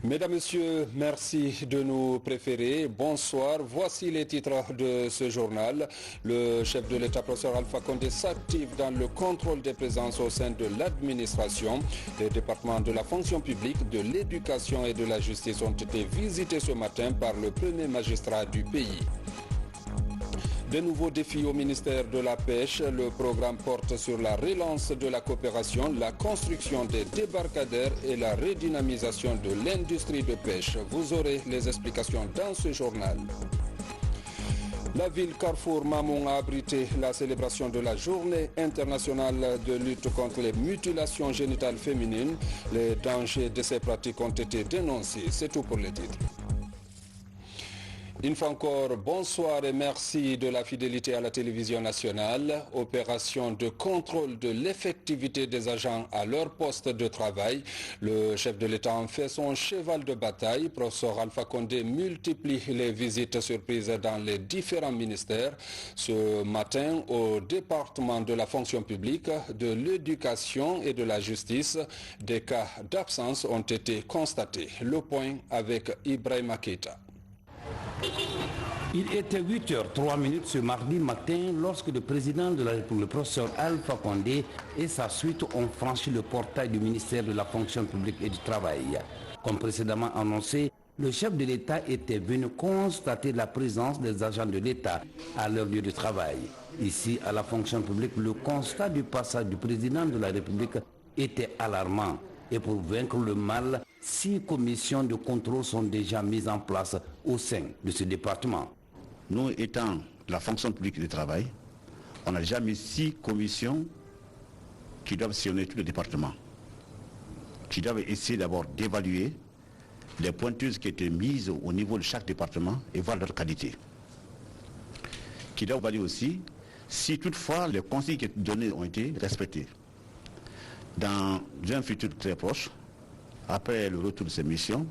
Mesdames, Messieurs, merci de nous préférer. Bonsoir. Voici les titres de ce journal. Le chef de l'État, professeur Alpha Condé, s'active dans le contrôle des présences au sein de l'administration. Les départements de la fonction publique, de l'éducation et de la justice ont été visités ce matin par le premier magistrat du pays. De nouveaux défis au ministère de la Pêche. Le programme porte sur la relance de la coopération, la construction des débarcadères et la redynamisation de l'industrie de pêche. Vous aurez les explications dans ce journal. La ville Carrefour Mamoun a abrité la célébration de la journée internationale de lutte contre les mutilations génitales féminines. Les dangers de ces pratiques ont été dénoncés. C'est tout pour les titres. Une fois encore, bonsoir et merci de la fidélité à la télévision nationale. Opération de contrôle de l'effectivité des agents à leur poste de travail. Le chef de l'État en fait son cheval de bataille. Professeur Alpha Condé multiplie les visites surprises dans les différents ministères. Ce matin, au département de la fonction publique, de l'éducation et de la justice, des cas d'absence ont été constatés. Le point avec Ibrahima Keita. Il était 8h03 ce mardi matin lorsque le président de la République, le professeur Alpha Condé et sa suite ont franchi le portail du ministère de la fonction publique et du travail. Comme précédemment annoncé, le chef de l'État était venu constater la présence des agents de l'État à leur lieu de travail. Ici, à la fonction publique, le constat du passage du président de la République était alarmant. Et pour vaincre le mal, 6 commissions de contrôle sont déjà mises en place au sein de ce département. Nous étant la fonction publique du travail, on a déjà mis 6 commissions qui doivent sillonner tout le département, qui doivent essayer d'abord d'évaluer les pointeuses qui étaient mises au niveau de chaque département et voir leur qualité. Qui doivent évaluer aussi si toutefois les consignes qui étaient données ont été respectées. Dans un futur très proche, après le retour de ces missions,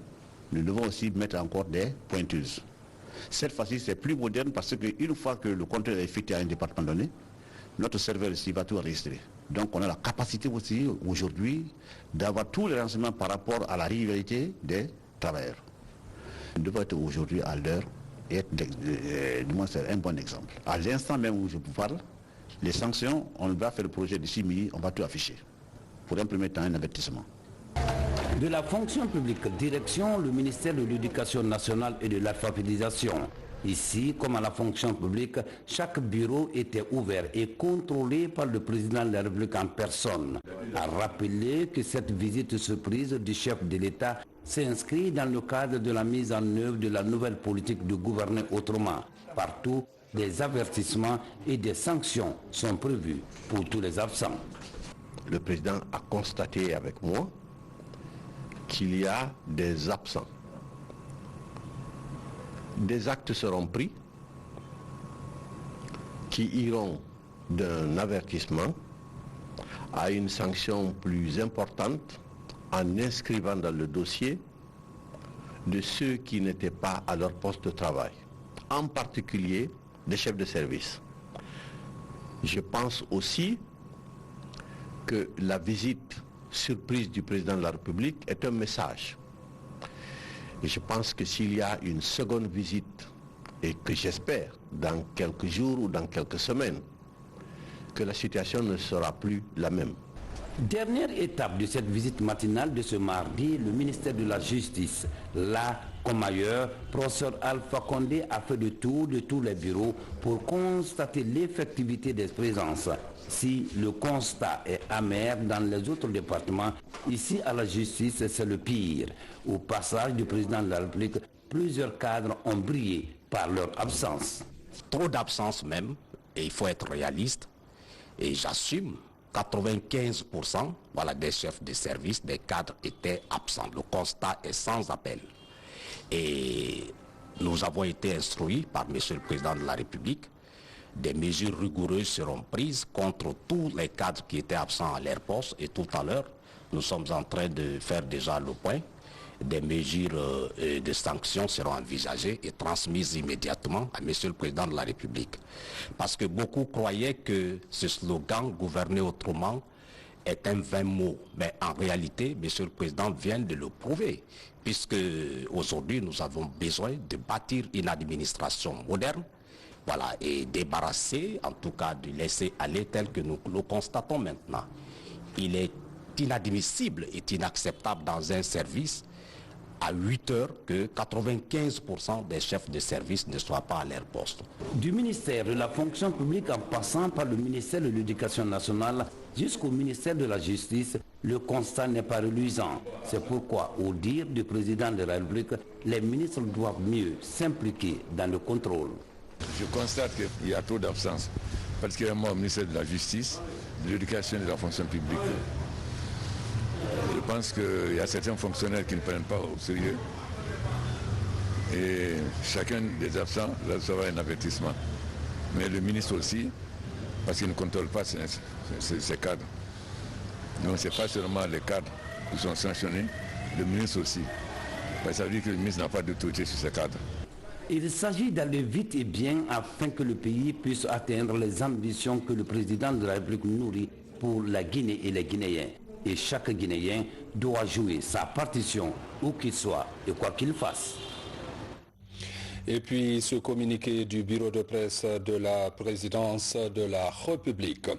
nous devons aussi mettre encore des pointeuses. Cette fois-ci, c'est plus moderne parce qu'une fois que le compteur est effectué à un département donné, notre serveur ici va tout enregistrer. Donc on a la capacité aussi aujourd'hui d'avoir tous les renseignements par rapport à la réalité des travailleurs. Nous devons être aujourd'hui à l'heure et être, du moins c'est un bon exemple. À l'instant même où je vous parle, les sanctions, on va faire le projet d'ici midi, on va tout afficher. Pour un premier temps, un avertissement. De la fonction publique, direction le ministère de l'Éducation nationale et de l'alphabétisation. Ici, comme à la fonction publique, chaque bureau était ouvert et contrôlé par le président de la République en personne. A rappeler que cette visite surprise du chef de l'État s'inscrit dans le cadre de la mise en œuvre de la nouvelle politique de gouverner autrement. Partout, des avertissements et des sanctions sont prévus pour tous les absents. Le président a constaté avec moi qu'il y a des absents. Des actes seront pris qui iront d'un avertissement à une sanction plus importante en inscrivant dans le dossier de ceux qui n'étaient pas à leur poste de travail, en particulier des chefs de service. Je pense aussi que la visite surprise du président de la République est un message. Et je pense que s'il y a une seconde visite, et que j'espère dans quelques jours ou dans quelques semaines, que la situation ne sera plus la même. Dernière étape de cette visite matinale de ce mardi, le ministère de la Justice. Là, comme ailleurs, professeur Alpha Condé a fait le tour de tous les bureaux pour constater l'effectivité des présences. Si le constat est amer dans les autres départements, ici à la justice, c'est le pire. Au passage du président de la République, plusieurs cadres ont brillé par leur absence. Trop d'absence même, et il faut être réaliste, et j'assume, 95% des chefs de service, des cadres étaient absents. Le constat est sans appel. Et nous avons été instruits par M. le Président de la République. Des mesures rigoureuses seront prises contre tous les cadres qui étaient absents à leur poste. Et tout à l'heure, nous sommes en train de faire déjà le point. Des mesures de sanctions seront envisagées et transmises immédiatement à M. le Président de la République. Parce que beaucoup croyaient que ce slogan « gouverner autrement » est un vain mot. Mais en réalité, Monsieur le Président vient de le prouver, puisque aujourd'hui nous avons besoin de bâtir une administration moderne, voilà, et débarrasser, en tout cas, du laisser-aller tel que nous le constatons maintenant. Il est inadmissible et inacceptable dans un service à 8 heures que 95% des chefs de service ne soient pas à leur poste. Du ministère de la fonction publique en passant par le ministère de l'Éducation nationale jusqu'au ministère de la Justice, le constat n'est pas reluisant. C'est pourquoi, au dire du président de la République, les ministres doivent mieux s'impliquer dans le contrôle. Je constate qu'il y a trop d'absence, particulièrement au ministère de la Justice, de l'Éducation et de la fonction publique. Je pense qu'il y a certains fonctionnaires qui ne prennent pas au sérieux. Et chacun des absents recevra un avertissement. Mais le ministre aussi, parce qu'il ne contrôle pas ses cadres. Donc ce n'est pas seulement les cadres qui sont sanctionnés, le ministre aussi. Parce que ça veut dire que le ministre n'a pas d'autorité sur ses cadres. Il s'agit d'aller vite et bien afin que le pays puisse atteindre les ambitions que le président de la République nourrit pour la Guinée et les Guinéens. Et chaque Guinéen doit jouer sa partition où qu'il soit et quoi qu'il fasse. Et puis ce communiqué du bureau de presse de la présidence de la République.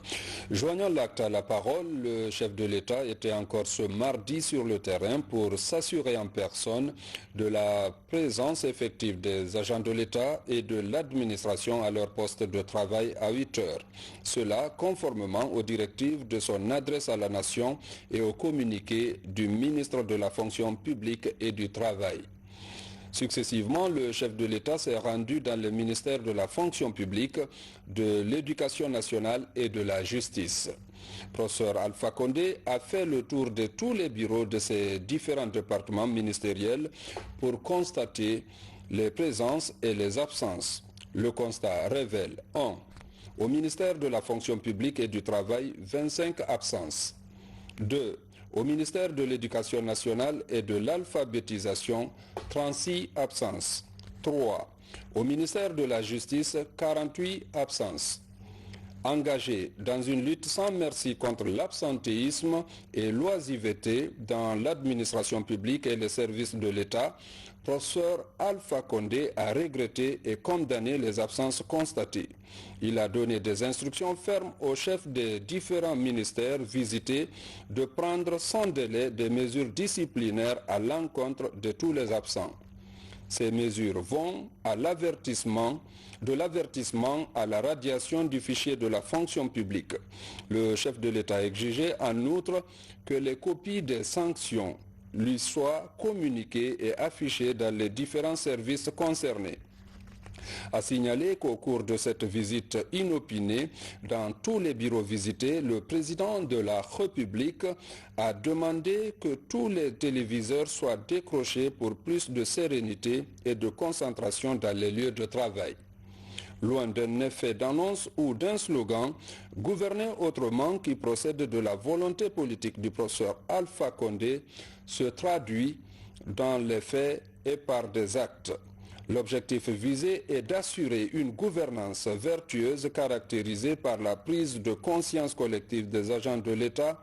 Joignant l'acte à la parole, le chef de l'État était encore ce mardi sur le terrain pour s'assurer en personne de la présence effective des agents de l'État et de l'administration à leur poste de travail à 8 heures. Cela conformément aux directives de son adresse à la nation et au communiqué du ministre de la fonction publique et du travail. Successivement, le chef de l'État s'est rendu dans le ministère de la fonction publique, de l'Éducation nationale et de la justice. Professeur Alpha Condé a fait le tour de tous les bureaux de ces différents départements ministériels pour constater les présences et les absences. Le constat révèle 1. Au ministère de la fonction publique et du travail, 25 absences. 2. Au ministère de l'Éducation nationale et de l'alphabétisation, 36 absences. 3. Au ministère de la Justice, 48 absences. Engagé dans une lutte sans merci contre l'absentéisme et l'oisiveté dans l'administration publique et les services de l'État, professeur Alpha Condé a regretté et condamné les absences constatées. Il a donné des instructions fermes aux chefs des différents ministères visités de prendre sans délai des mesures disciplinaires à l'encontre de tous les absents. Ces mesures vont de l'avertissement à la radiation du fichier de la fonction publique. Le chef de l'État a exigé en outre que les copies des sanctions lui soient communiquées et affichées dans les différents services concernés. A signaler qu'au cours de cette visite inopinée dans tous les bureaux visités, le président de la République a demandé que tous les téléviseurs soient décrochés pour plus de sérénité et de concentration dans les lieux de travail. Loin d'un effet d'annonce ou d'un slogan, gouverner autrement qui procède de la volonté politique du professeur Alpha Condé se traduit dans les faits et par des actes. L'objectif visé est d'assurer une gouvernance vertueuse caractérisée par la prise de conscience collective des agents de l'État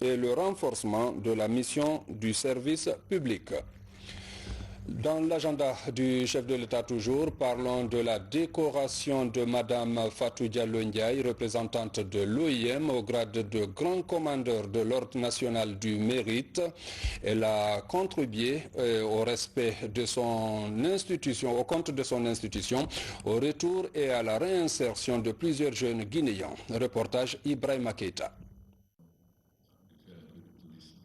et le renforcement de la mission du service public. Dans l'agenda du chef de l'État toujours, parlons de la décoration de Madame Fatou Diallo Ndiaye, représentante de l'OIM au grade de grand commandeur de l'Ordre national du mérite. Elle a contribué au respect de son institution, au compte de son institution, au retour et à la réinsertion de plusieurs jeunes Guinéens. Reportage Ibrahima Keita.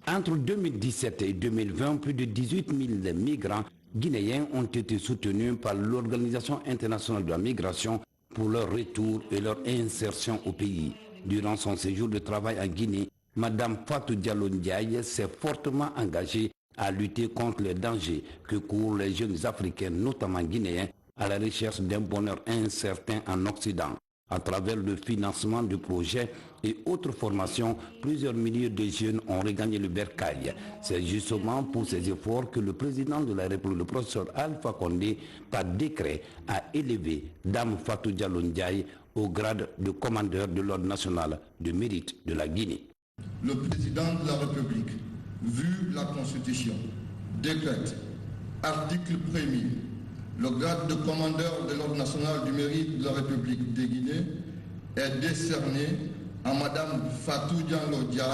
Entre 2017 et 2020, plus de 18 000 migrants guinéens ont été soutenus par l'Organisation internationale de la migration pour leur retour et leur insertion au pays. Durant son séjour de travail en Guinée, Mme Fatou Diallo Ndiaye s'est fortement engagée à lutter contre les dangers que courent les jeunes Africains, notamment guinéens, à la recherche d'un bonheur incertain en Occident. À travers le financement du projet et autres formations, plusieurs milliers de jeunes ont regagné le bercail. C'est justement pour ces efforts que le président de la République, le professeur Alpha Condé, par décret, a élevé Dame Fatou Diallo Ndiaye au grade de commandeur de l'Ordre national de mérite de la Guinée. Le président de la République, vu la Constitution, décrète, article 1er, le grade de commandeur de l'Ordre national du mérite de la République de Guinée est décerné à Madame Fatou Diallo Diaye,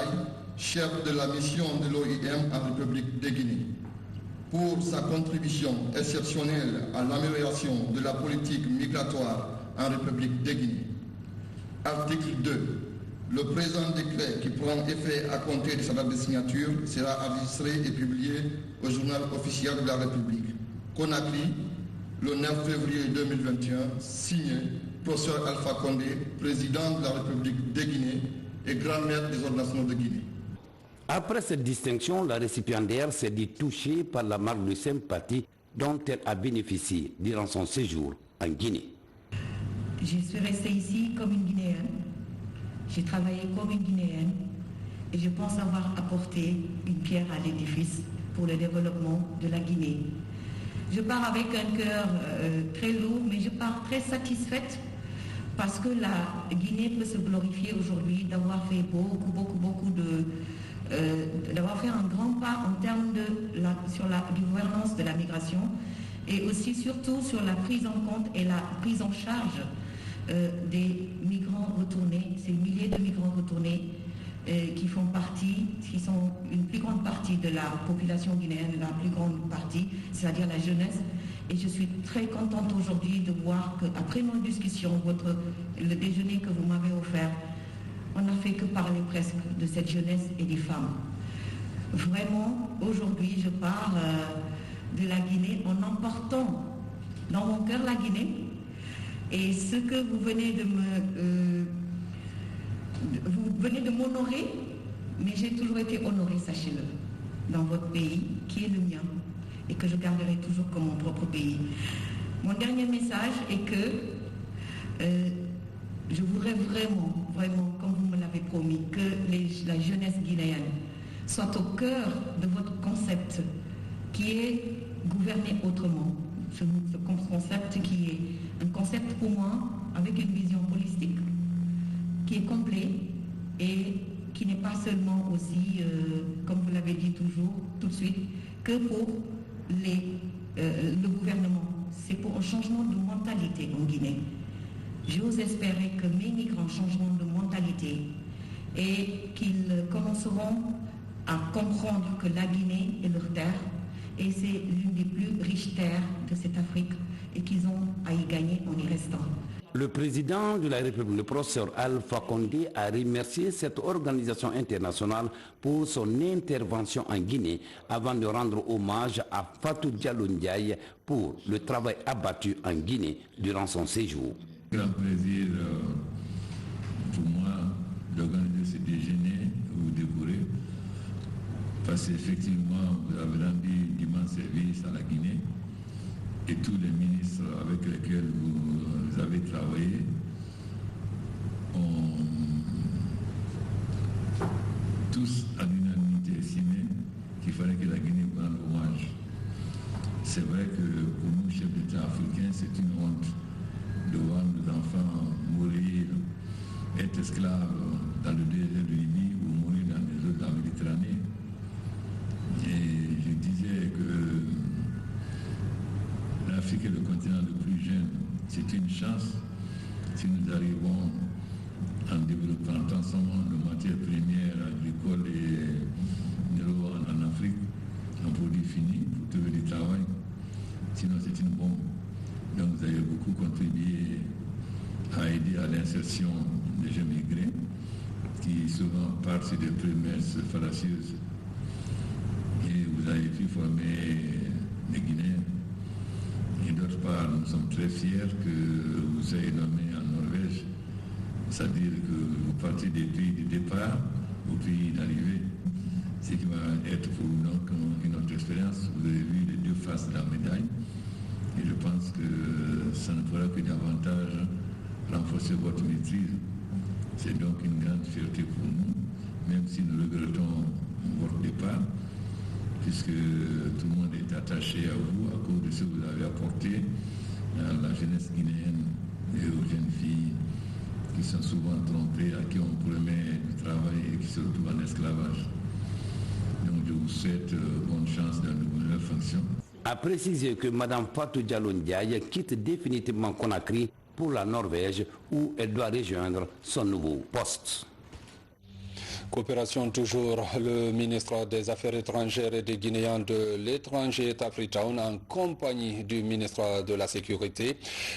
chef de la mission de l'OIM en République de Guinée, pour sa contribution exceptionnelle à l'amélioration de la politique migratoire en République de Guinée. Article 2. Le présent décret qui prend effet à compter de sa date de signature sera enregistré et publié au journal officiel de la République. Conakry, le 9 février 2021, signé professeur Alpha Condé, président de la République de Guinée et grand maître des ordres nationaux de Guinée. Après cette distinction, la récipiendaire s'est dit touchée par la marque de sympathie dont elle a bénéficié durant son séjour en Guinée. Je suis restée ici comme une Guinéenne. J'ai travaillé comme une Guinéenne et je pense avoir apporté une pierre à l'édifice pour le développement de la Guinée. Je pars avec un cœur très lourd, mais je pars très satisfaite parce que la Guinée peut se glorifier aujourd'hui d'avoir fait d'avoir fait un grand pas en termes sur la gouvernance de la migration et aussi surtout sur la prise en compte et la prise en charge des migrants retournés, ces milliers de migrants retournés qui sont une plus grande partie de la population guinéenne, la plus grande partie, c'est-à-dire la jeunesse. Et je suis très contente aujourd'hui de voir qu'après nos discussions, le déjeuner que vous m'avez offert, on n'a fait que parler presque de cette jeunesse et des femmes. Vraiment, aujourd'hui, je pars de la Guinée en emportant dans mon cœur la Guinée. Et ce que vous venez de m'honorer, mais j'ai toujours été honorée, sachez-le, dans votre pays, qui est le mien, et que je garderai toujours comme mon propre pays. Mon dernier message est que je voudrais vraiment, comme vous me l'avez promis, que la jeunesse guinéenne soit au cœur de votre concept qui est gouverner autrement. Ce concept qui est un concept pour moi avec une vision holistique qui est complet et qui n'est pas seulement aussi, comme vous l'avez dit toujours, tout de suite, que pour le gouvernement. C'est pour un changement de mentalité en Guinée. J'ose espérer que mes migrants changeront de mentalité et qu'ils commenceront à comprendre que la Guinée est leur terre et c'est l'une des plus riches terres de cette Afrique et qu'ils ont à y gagner en y restant. Le président de la République, le professeur Alpha Condé, a remercié cette organisation internationale pour son intervention en Guinée avant de rendre hommage à Fatou Diallo Ndiaye pour le travail abattu en Guinée durant son séjour. Grand plaisir pour moi d'organiser ce déjeuner ou décorer parce qu'effectivement vous avez rendu d'immenses services à la Guinée et tous les ministres avec lesquels vous avez travaillé ont tous à l'unanimité estimé qu'il fallait que la Guinée rende hommage. C'est vrai que pour nous, chefs d'État africains, c'est une honte de voir nos enfants mourir, être esclaves dans le désert de Libye ou mourir dans les eaux de la Méditerranée. Et je disais que l'Afrique est le continent le plus jeune. C'est une chance si nous arrivons en développant tant seulement nos matières premières agricoles et de l'eau en Afrique, en produit fini pour trouver du travail. Sinon, c'est une bombe. Donc, vous avez beaucoup contribué à aider à l'insertion des jeunes migrés qui souvent partent sur des prémices fallacieuses. Et vous avez pu former des Guinéens. Et d'autre part, nous sommes très fiers que vous ayez nommé en Norvège, c'est-à-dire que vous partez des pays de départ au pays d'arrivée, ce qui va être pour vous donc une autre expérience. Vous avez vu les deux faces de la médaille et je pense que ça ne pourra que davantage renforcer votre maîtrise. C'est donc une grande fierté pour nous, même si nous regrettons votre départ, puisque tout le monde est attaché à vous à cause de ce que vous avez apporté à la jeunesse guinéenne et aux jeunes filles qui sont souvent trompés, à qui on promet du travail et qui se retrouvent en esclavage. Donc je vous souhaite bonne chance dans de nouvelles fonctions. A précisé que Mme Fatou Diallo Ndiaye quitte définitivement Conakry pour la Norvège où elle doit rejoindre son nouveau poste. Coopération toujours, le ministre des Affaires étrangères et des Guinéens de l'étranger est à Freetown en compagnie du ministre de la Sécurité.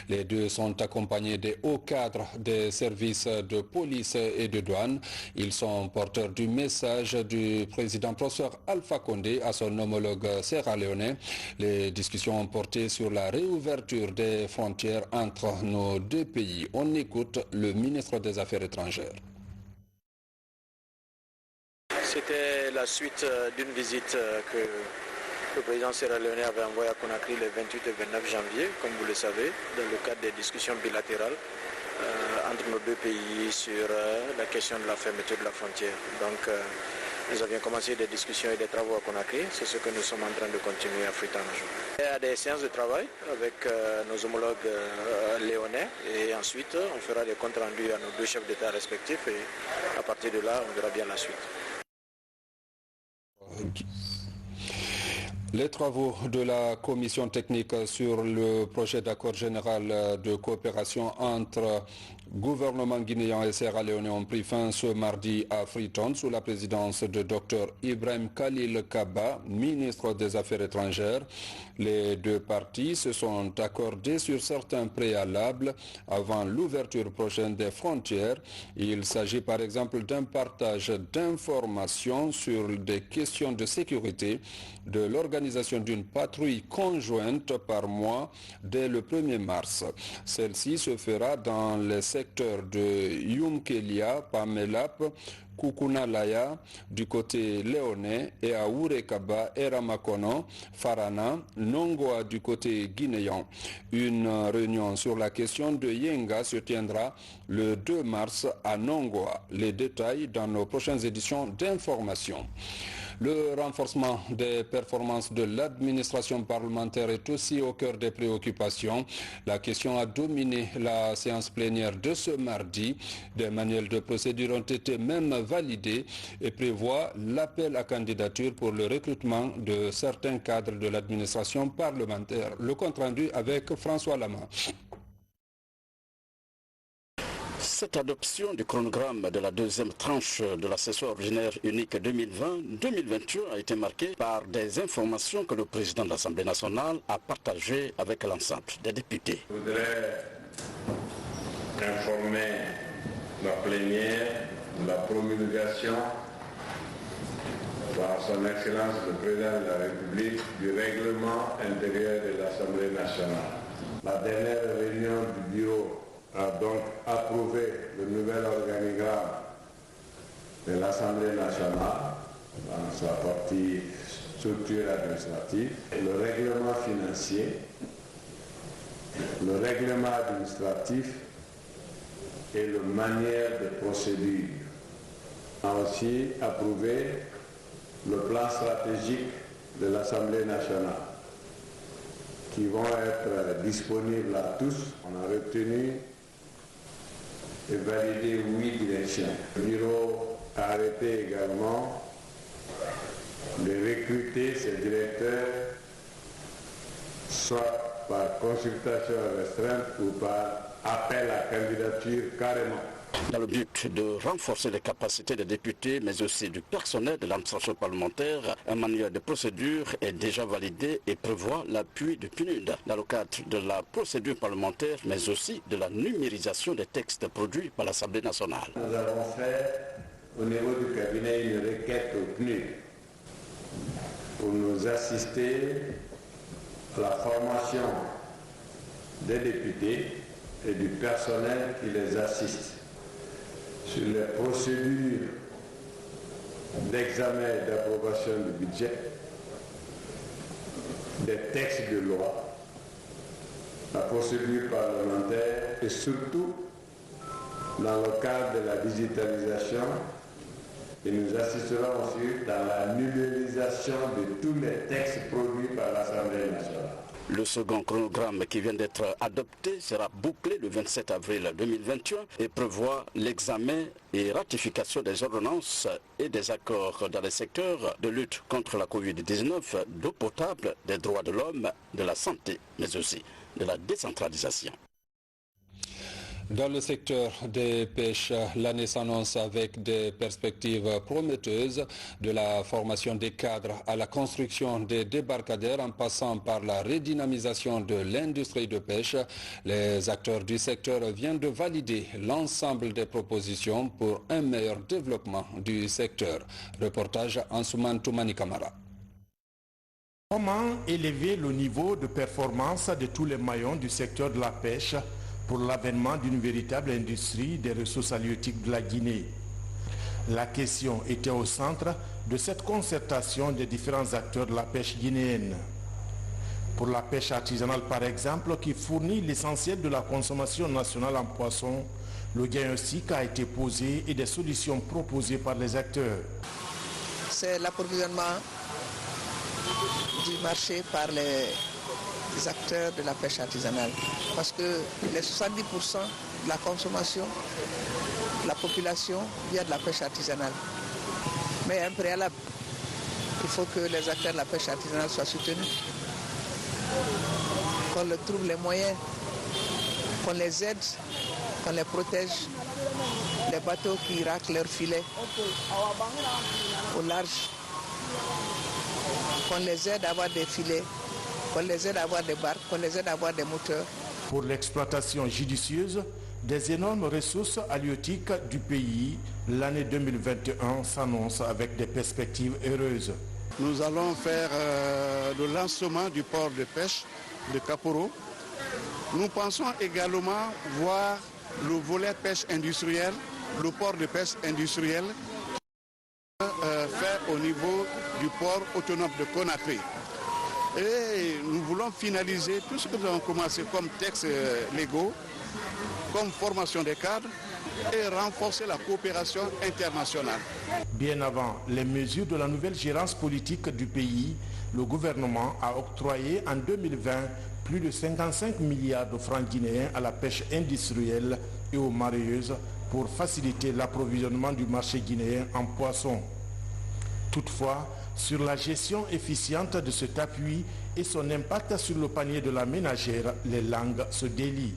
Les deux sont accompagnés des hauts cadres des services de police et de douane. Ils sont porteurs du message du président professeur Alpha Condé à son homologue sierra-léonais. Les discussions ont porté sur la réouverture des frontières entre nos deux pays. On écoute le ministre des Affaires étrangères. C'était la suite d'une visite que le président sierra-léonais avait envoyée à Conakry les 28 et 29 janvier, comme vous le savez, dans le cadre des discussions bilatérales entre nos deux pays sur la question de la fermeture de la frontière. Donc nous avions commencé des discussions et des travaux à Conakry, c'est ce que nous sommes en train de continuer à Freetown aujourd'hui. Il y a des séances de travail avec nos homologues léonais et ensuite on fera des comptes rendus à nos deux chefs d'État respectifs et à partir de là on verra bien la suite. Les travaux de la commission technique sur le projet d'accord général de coopération entre gouvernement guinéen et sierra-léonais ont pris fin ce mardi à Freetown sous la présidence de Dr Ibrahim Khalil Kaba, ministre des Affaires étrangères. Les deux parties se sont accordées sur certains préalables avant l'ouverture prochaine des frontières. Il s'agit par exemple d'un partage d'informations sur des questions de sécurité, de l'organisation d'une patrouille conjointe par mois dès le 1er mars. Celle-ci se fera dans les secteurs de Yumkelia, Pamelap, Kukunalaya du côté léonais et à Ourekaba et Ramakono, Farana, Nongoa du côté guinéen. Une réunion sur la question de Yenga se tiendra le 2 mars à Nongoa. Les détails dans nos prochaines éditions d'information. Le renforcement des performances de l'administration parlementaire est aussi au cœur des préoccupations. La question a dominé la séance plénière de ce mardi. Des manuels de procédure ont été même validés et prévoient l'appel à candidature pour le recrutement de certains cadres de l'administration parlementaire. Le compte rendu avec François Lama. Cette adoption du chronogramme de la deuxième tranche de la session ordinaire unique 2020-2021 a été marquée par des informations que le président de l'Assemblée nationale a partagées avec l'ensemble des députés. Je voudrais informer la plénière de la promulgation par son Excellence le Président de la République du règlement intérieur de l'Assemblée nationale. La dernière réunion du bureau a donc approuvé le nouvel organigramme de l'Assemblée nationale dans sa partie structure administrative, le règlement financier, le règlement administratif et le manuel de procédure. On a aussi approuvé le plan stratégique de l'Assemblée nationale qui vont être disponibles à tous. On a retenu et validé 8 directions. Le bureau a arrêté également de recruter ses directeurs soit par consultation restreinte ou par appel à candidature carrément. Dans le but de renforcer les capacités des députés, mais aussi du personnel de l'administration parlementaire, un manuel de procédure est déjà validé et prévoit l'appui du PNUD dans le cadre de la procédure parlementaire, mais aussi de la numérisation des textes produits par l'Assemblée nationale. Nous avons fait au niveau du cabinet une requête au PNUD pour nous assister à la formation des députés et du personnel qui les assiste sur les procédures d'examen et d'approbation du budget, des textes de loi, la procédure parlementaire et surtout dans le cadre de la digitalisation, et nous assisterons aussi dans la numérisation de tous les textes produits par l'Assemblée nationale. Le second chronogramme qui vient d'être adopté sera bouclé le 27 avril 2021 et prévoit l'examen et ratification des ordonnances et des accords dans les secteurs de lutte contre la Covid-19, d'eau potable, des droits de l'homme, de la santé, mais aussi de la décentralisation. Dans le secteur des pêches, l'année s'annonce avec des perspectives prometteuses, de la formation des cadres à la construction des débarcadères en passant par la redynamisation de l'industrie de pêche. Les acteurs du secteur viennent de valider l'ensemble des propositions pour un meilleur développement du secteur. Reportage Ansouman Toumani Kamara. Comment élever le niveau de performance de tous les maillons du secteur de la pêche pour l'avènement d'une véritable industrie des ressources halieutiques de la Guinée? La question était au centre de cette concertation des différents acteurs de la pêche guinéenne. Pour la pêche artisanale par exemple, qui fournit l'essentiel de la consommation nationale en poisson, le diagnostic a été posé et des solutions proposées par les acteurs. C'est l'approvisionnement du marché par les acteurs de la pêche artisanale. Parce que les 70% de la consommation de la population vient de la pêche artisanale. Mais un préalable, il faut que les acteurs de la pêche artisanale soient soutenus. Qu'on leur trouve les moyens, qu'on les aide, qu'on les protège. Les bateaux qui raclent leurs filets au large, qu'on les aide à avoir des filets, qu'on les aide à avoir des barques, qu'on les aide à avoir des moteurs. Pour l'exploitation judicieuse des énormes ressources halieutiques du pays, l'année 2021 s'annonce avec des perspectives heureuses. Nous allons faire le lancement du port de pêche de Kaporo. Nous pensons également voir le volet pêche industrielle, le port de pêche industrielle fait au niveau du port autonome de Conakry. Et nous voulons finaliser tout ce que nous avons commencé comme textes légaux, comme formation des cadres et renforcer la coopération internationale. Bien avant les mesures de la nouvelle gérance politique du pays, le gouvernement a octroyé en 2020 plus de 55 milliards de francs guinéens à la pêche industrielle et aux mareyeuses pour faciliter l'approvisionnement du marché guinéen en poissons. Toutefois, sur la gestion efficiente de cet appui et son impact sur le panier de la ménagère, les langues se délient.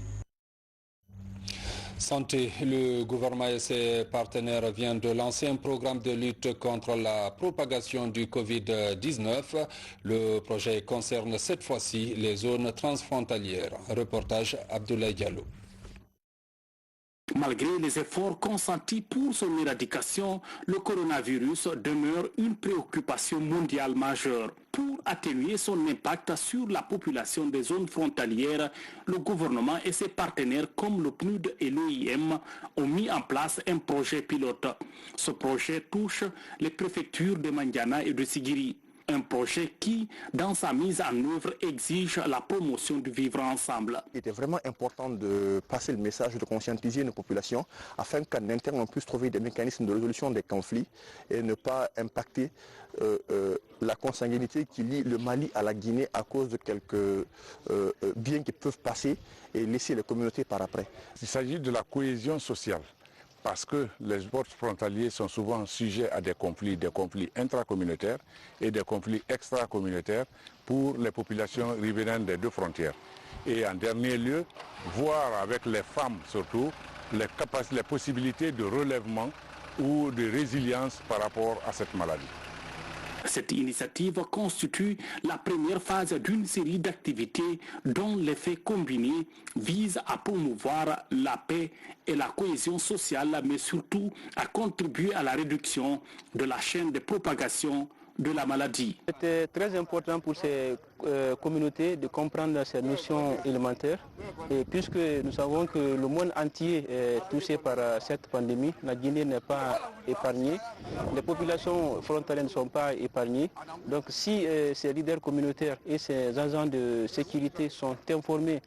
Santé, le gouvernement et ses partenaires viennent de lancer un programme de lutte contre la propagation du Covid-19. Le projet concerne cette fois-ci les zones transfrontalières. Reportage Abdoulaye Diallo. Malgré les efforts consentis pour son éradication, le coronavirus demeure une préoccupation mondiale majeure. Pour atténuer son impact sur la population des zones frontalières, le gouvernement et ses partenaires comme le PNUD et l'OIM ont mis en place un projet pilote. Ce projet touche les préfectures de Mandiana et de Sigiri. Un projet qui, dans sa mise en œuvre, exige la promotion du vivre ensemble. Il était vraiment important de passer le message, de conscientiser nos populations afin qu'en interne on puisse trouver des mécanismes de résolution des conflits et ne pas impacter la consanguinité qui lie le Mali à la Guinée à cause de quelques biens qui peuvent passer et laisser les communautés par après. Il s'agit de la cohésion sociale. Parce que les ports frontaliers sont souvent sujets à des conflits intracommunautaires et des conflits extracommunautaires pour les populations riveraines des deux frontières. Et en dernier lieu, voir avec les femmes surtout les possibilités de relèvement ou de résilience par rapport à cette maladie. Cette initiative constitue la première phase d'une série d'activités dont l'effet combiné vise à promouvoir la paix et la cohésion sociale, mais surtout à contribuer à la réduction de la chaîne de propagation de la maladie. C'était très important pour ces communautés de comprendre ces notions élémentaires et puisque nous savons que le monde entier est touché par cette pandémie, la Guinée n'est pas épargnée, les populations frontalières ne sont pas épargnées. Donc si ces leaders communautaires et ces agents de sécurité sont informés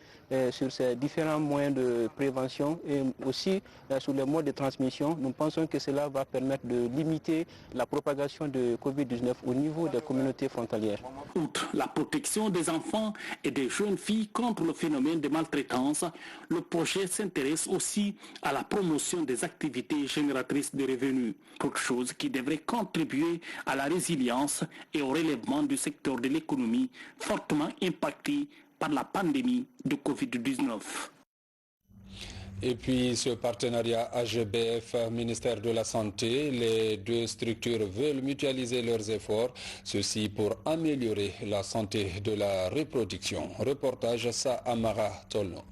sur ces différents moyens de prévention et aussi sur les modes de transmission, nous pensons que cela va permettre de limiter la propagation de Covid-19 au niveau des communautés frontalières. Outre la protection protection des enfants et des jeunes filles contre le phénomène de maltraitance, le projet s'intéresse aussi à la promotion des activités génératrices de revenus, quelque chose qui devrait contribuer à la résilience et au relèvement du secteur de l'économie fortement impacté par la pandémie de Covid-19. Et puis ce partenariat AGBF, ministère de la Santé, les deux structures veulent mutualiser leurs efforts, ceci pour améliorer la santé de la reproduction. Reportage Amara Tolno.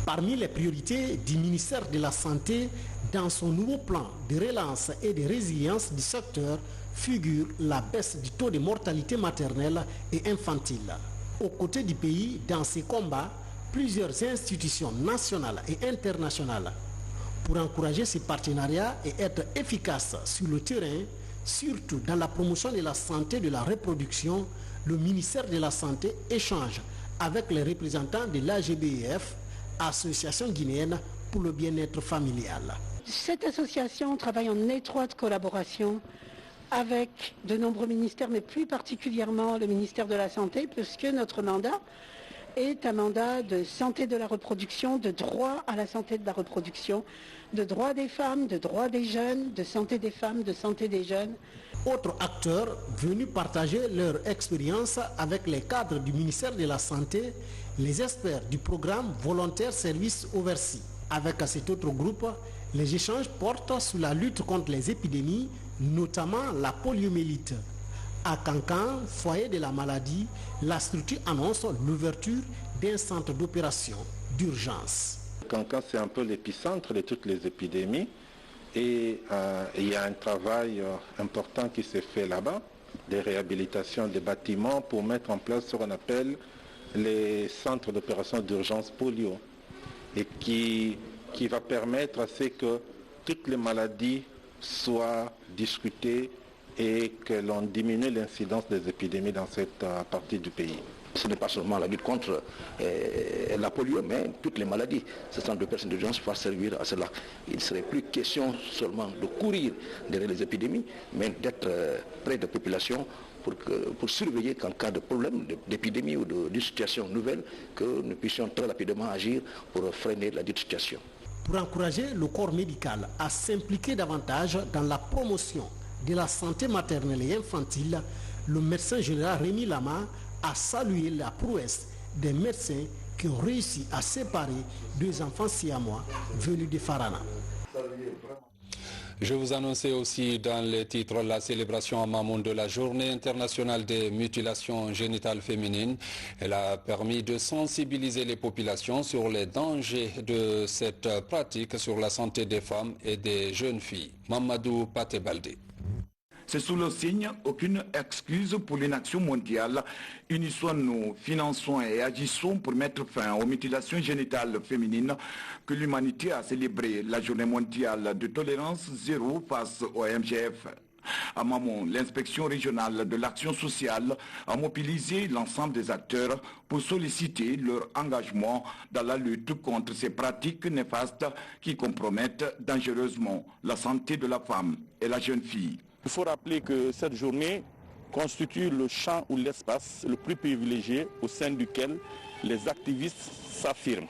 Parmi les priorités du ministère de la Santé, dans son nouveau plan de relance et de résilience du secteur, figure la baisse du taux de mortalité maternelle et infantile. Aux côtés du pays, dans ces combats, plusieurs institutions nationales et internationales. Pour encourager ces partenariats et être efficaces sur le terrain, surtout dans la promotion de la santé de la reproduction, le ministère de la Santé échange avec les représentants de l'AGBF, Association guinéenne pour le bien-être familial. Cette association travaille en étroite collaboration avec de nombreux ministères, mais plus particulièrement le ministère de la Santé, puisque notre mandat est un mandat de santé de la reproduction, de droit à la santé de la reproduction, de droit des femmes, de droit des jeunes, de santé des femmes, de santé des jeunes. Autres acteurs venus partager leur expérience avec les cadres du ministère de la Santé, les experts du programme Volontaire Service Overseas. Avec cet autre groupe, les échanges portent sur la lutte contre les épidémies, notamment la poliomyélite. À Cancan, foyer de la maladie, la structure annonce l'ouverture d'un centre d'opération d'urgence. Cancan, c'est un peu l'épicentre de toutes les épidémies et il y a un travail important qui s'est fait là-bas, des réhabilitations des bâtiments pour mettre en place ce qu'on appelle les centres d'opération d'urgence polio et qui va permettre à ce que toutes les maladies soient discutées et que l'on diminue l'incidence des épidémies dans cette partie du pays. Ce n'est pas seulement la lutte contre la polio, mais toutes les maladies. Ce centre de personnes d'urgence va servir à cela. Il ne serait plus question seulement de courir derrière les épidémies, mais d'être près des populations pour surveiller qu'en cas de problème, d'épidémie ou de situation nouvelle, que nous puissions très rapidement agir pour freiner la dite situation. Pour encourager le corps médical à s'impliquer davantage dans la promotion de la santé maternelle et infantile, le médecin général Rémi Lama a salué la prouesse des médecins qui ont réussi à séparer deux enfants siamois venus de Farana. Je vous annonçais aussi dans les titres la célébration à Mamoun de la Journée internationale des mutilations génitales féminines. Elle a permis de sensibiliser les populations sur les dangers de cette pratique sur la santé des femmes et des jeunes filles. Mamadou Patebalde. C'est sous le signe aucune excuse pour l'inaction mondiale. Unissons-nous, finançons et agissons pour mettre fin aux mutilations génitales féminines que l'humanité a célébré la journée mondiale de tolérance zéro face au MGF. À Mamoun, l'inspection régionale de l'action sociale a mobilisé l'ensemble des acteurs pour solliciter leur engagement dans la lutte contre ces pratiques néfastes qui compromettent dangereusement la santé de la femme et la jeune fille. Il faut rappeler que cette journée constitue le champ ou l'espace le plus privilégié au sein duquel les activistes s'affirment,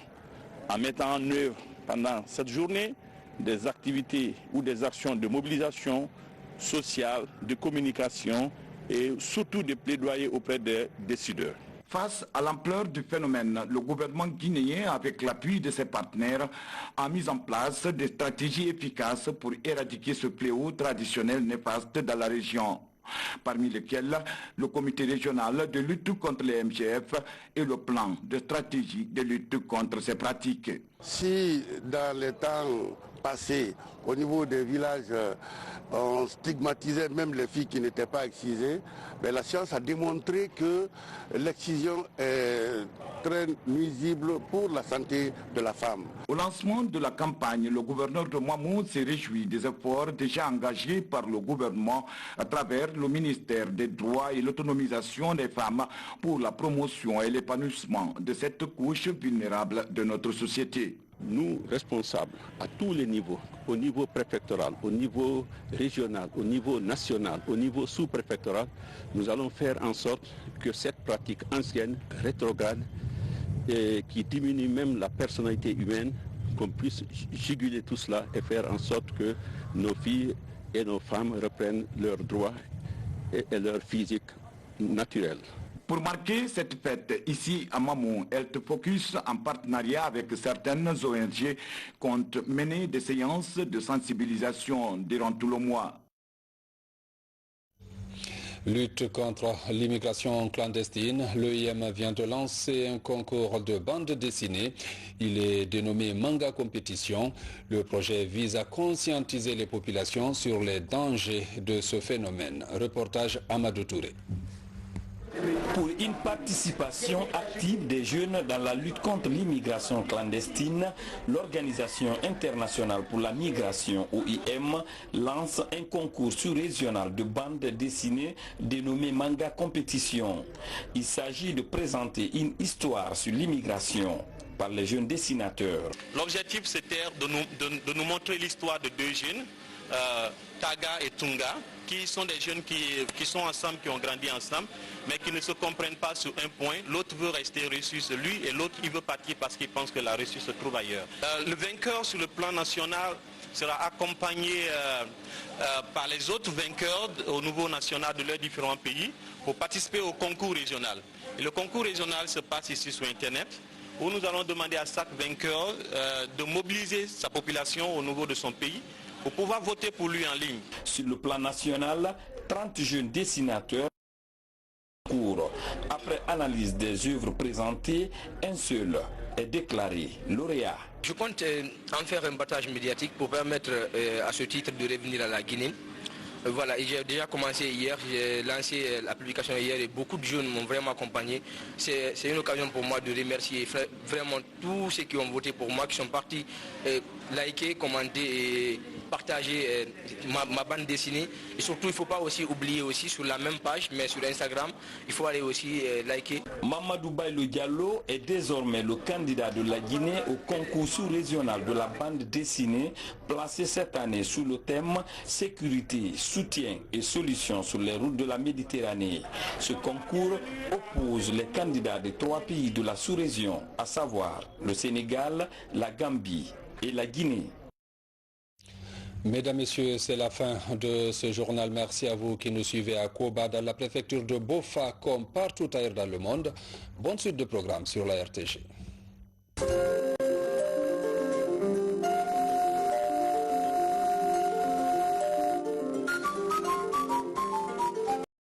en mettant en œuvre pendant cette journée des activités ou des actions de mobilisation sociale, de communication et surtout de plaidoyer auprès des décideurs. Face à l'ampleur du phénomène, le gouvernement guinéen, avec l'appui de ses partenaires, a mis en place des stratégies efficaces pour éradiquer ce fléau traditionnel néfaste dans la région, parmi lesquels le comité régional de lutte contre les MGF et le plan de stratégie de lutte contre ces pratiques. Si dans les temps passés, au niveau des villages, on stigmatisait même les filles qui n'étaient pas excisées, mais la science a démontré que l'excision est très nuisible pour la santé de la femme. Au lancement de la campagne, le gouverneur de Mamoun s'est réjoui des efforts déjà engagés par le gouvernement à travers le ministère des Droits et l'autonomisation des femmes pour la promotion et l'épanouissement de cette couche vulnérable de notre société. Nous, responsables, à tous les niveaux, au niveau préfectoral, au niveau régional, au niveau national, au niveau sous-préfectoral, nous allons faire en sorte que cette pratique ancienne, rétrograde, et qui diminue même la personnalité humaine, qu'on puisse juguler tout cela et faire en sorte que nos filles et nos femmes reprennent leurs droits et leur physique naturel. Pour marquer cette fête, ici à Mamou, Health Focus, en partenariat avec certaines ONG, compte mener des séances de sensibilisation durant tout le mois. Lutte contre l'immigration clandestine, l'EIM vient de lancer un concours de bande dessinée. Il est dénommé Manga Compétition. Le projet vise à conscientiser les populations sur les dangers de ce phénomène. Reportage Amadou Touré. Pour une participation active des jeunes dans la lutte contre l'immigration clandestine, l'Organisation internationale pour la migration, OIM, lance un concours sous-régional de bande dessinée dénommé Manga Compétition. Il s'agit de présenter une histoire sur l'immigration par les jeunes dessinateurs. L'objectif, c'était de nous montrer l'histoire de deux jeunes, Taga et Tunga, qui sont des jeunes qui sont ensemble, qui ont grandi ensemble, mais qui ne se comprennent pas sur un point. L'autre veut rester reçu sur lui et l'autre il veut partir parce qu'il pense que la reçue se trouve ailleurs. Le vainqueur sur le plan national sera accompagné par les autres vainqueurs au niveau national de leurs différents pays pour participer au concours régional. Et le concours régional se passe ici sur Internet, où nous allons demander à chaque vainqueur de mobiliser sa population au niveau de son pays pour pouvoir voter pour lui en ligne. Sur le plan national, 30 jeunes dessinateurs courent. Après analyse des œuvres présentées, un seul est déclaré lauréat. Je compte en faire un battage médiatique pour permettre à ce titre de revenir à la Guinée. Voilà, j'ai déjà commencé hier, j'ai lancé la publication hier et beaucoup de jeunes m'ont vraiment accompagné. C'est une occasion pour moi de remercier vraiment tous ceux qui ont voté pour moi, qui sont partis liker, commenter et partager ma bande dessinée. Et surtout, il ne faut pas aussi oublier aussi sur la même page, mais sur Instagram, il faut aller aussi liker. Mamadou Baïlo Diallo est désormais le candidat de la Guinée au concours sous-régional de la bande dessinée, placé cette année sous le thème sécurité, soutien et solutions sur les routes de la Méditerranée. Ce concours oppose les candidats des 3 pays de la sous-région, à savoir le Sénégal, la Gambie et la Guinée. Mesdames, Messieurs, c'est la fin de ce journal. Merci à vous qui nous suivez à Koba, dans la préfecture de Bofa, comme partout ailleurs dans le monde. Bonne suite de programme sur la RTG.